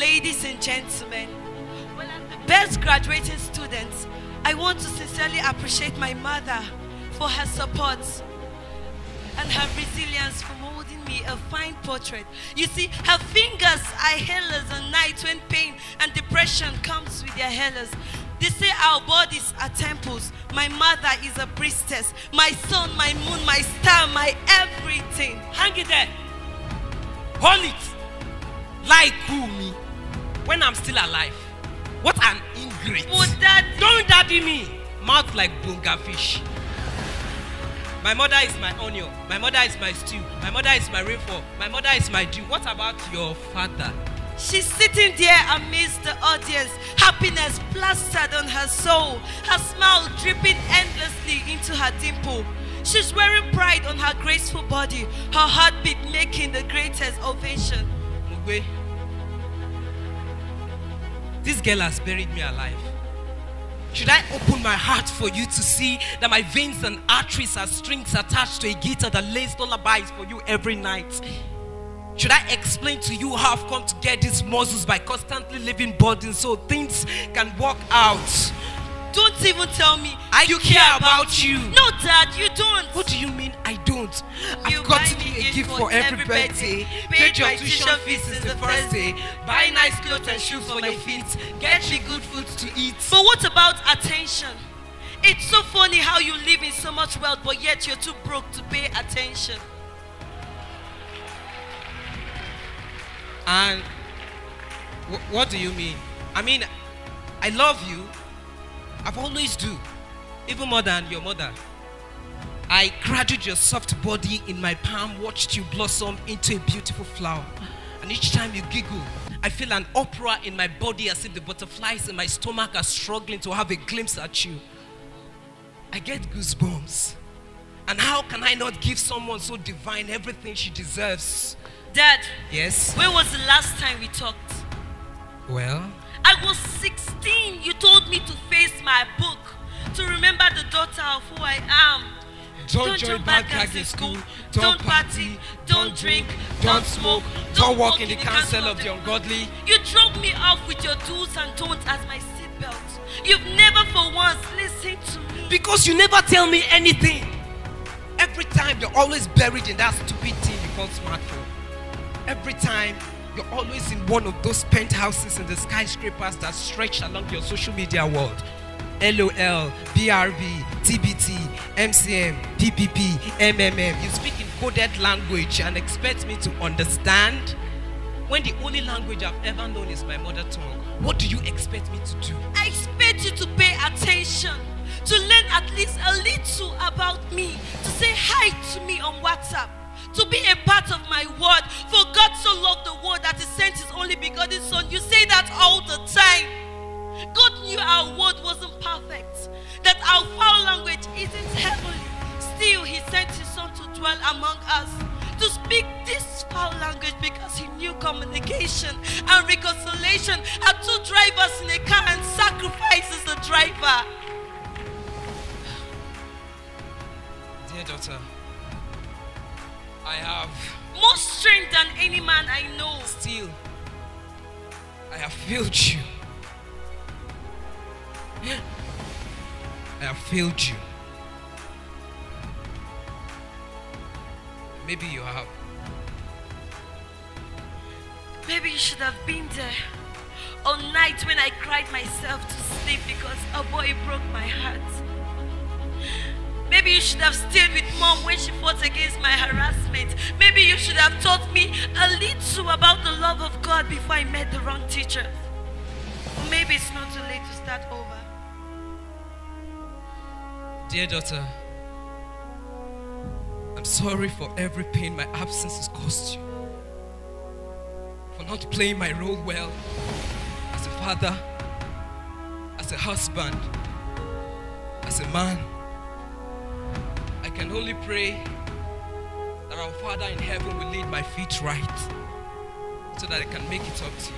Ladies and gentlemen, well, as the best graduating students, I want to sincerely appreciate my mother for her support and her resilience for molding me a fine portrait. You see, her fingers are healers on nights when pain and depression comes with their healers. They say our bodies are temples. My mother is a priestess. My sun, my moon, my star, my everything. Hang it there. Hold it. Like who, me? When I'm still alive. What an ingrate. Oh, Daddy. Don't daddy me. Mouth like bunga fish. My mother is my onion. My mother is my stew. My mother is my rainfall. My mother is my dew. What about your father? She's sitting there amidst the audience, happiness plastered on her soul, her smile dripping endlessly into her dimple. She's wearing pride on her graceful body, her heartbeat making the greatest ovation. Mugwe, this girl has buried me alive. Should I open my heart for you to see that my veins and arteries are strings attached to a guitar that lays lullabies for you every night? Should I explain to you how I've come to get these muscles by constantly living burdens so things can work out? Don't even tell me I care about you. No, Dad, you don't. What do you mean I don't? You I've buy gotten me you a gift for every birthday. Paid Paid your my tuition tuition fees fees since the first day. Buy nice clothes and shoes for your feet. Get me good food to eat. But what about attention? It's so funny how you live in so much wealth, but yet you're too broke to pay attention. And what do you mean? I mean, I love you. I've always do. Even more than your mother. I cradled your soft body in my palm, watched you blossom into a beautiful flower. And each time you giggle, I feel an opera in my body as if the butterflies in my stomach are struggling to have a glimpse at you. I get goosebumps. And how can I not give someone so divine everything she deserves? Dad. Yes? When was the last time we talked? Well? I was 16. You told me to face my book, to remember the daughter of who I am. Don't join bad gangs in school. Don't party. Don't drink. Don't smoke. Don't walk in the counsel of the ungodly. You drove me off with your do's and don'ts as my seatbelt. You've never for once listened to me. Because you never tell me anything. Every time you're always buried in that stupid thing you call smartphone. Every time you're always in one of those penthouses in the skyscrapers that stretch along your social media world. LOL, BRB, TBT, MCM, PPP, MMM. You speak in coded language and expect me to understand? When the only language I've ever known is my mother tongue, what do you expect me to do? I expect you to pay attention, to learn at least a little about me, to say hi to me on WhatsApp, to be a part of my word. For God so loved the world that he sent his only begotten son. You say that all the time. God knew our word wasn't perfect, that our foul language isn't heavenly. Still, he sent his son to dwell among us, to speak this foul language because he knew communication and reconciliation are two drivers in a car and sacrifices the driver. Dear daughter, I have more strength than any man I know. Still, I have failed you. I have failed you. Maybe you have. Maybe you should have been there on night when I cried myself to sleep because a boy broke my heart. Maybe you should have stayed with mom when she fought against my harassment. Maybe you should have taught me a little about the love of God before I met the wrong teacher. Or maybe it's not too late to start over. Dear daughter, I'm sorry for every pain my absence has caused you. For not playing my role well as a father, as a husband, as a man. I can only pray that our Father in heaven will lead my feet right so that I can make it up to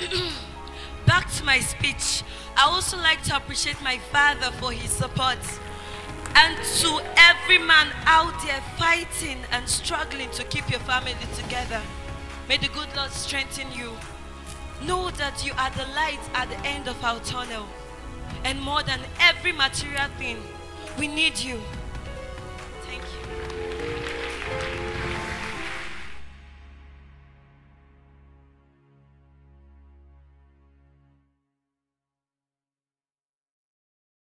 you. Back to my speech. I also like to appreciate my father for his support, and to every man out there fighting and struggling to keep your family together. May the good Lord strengthen you. Know that you are the light at the end of our tunnel. And more than every material thing, we need you.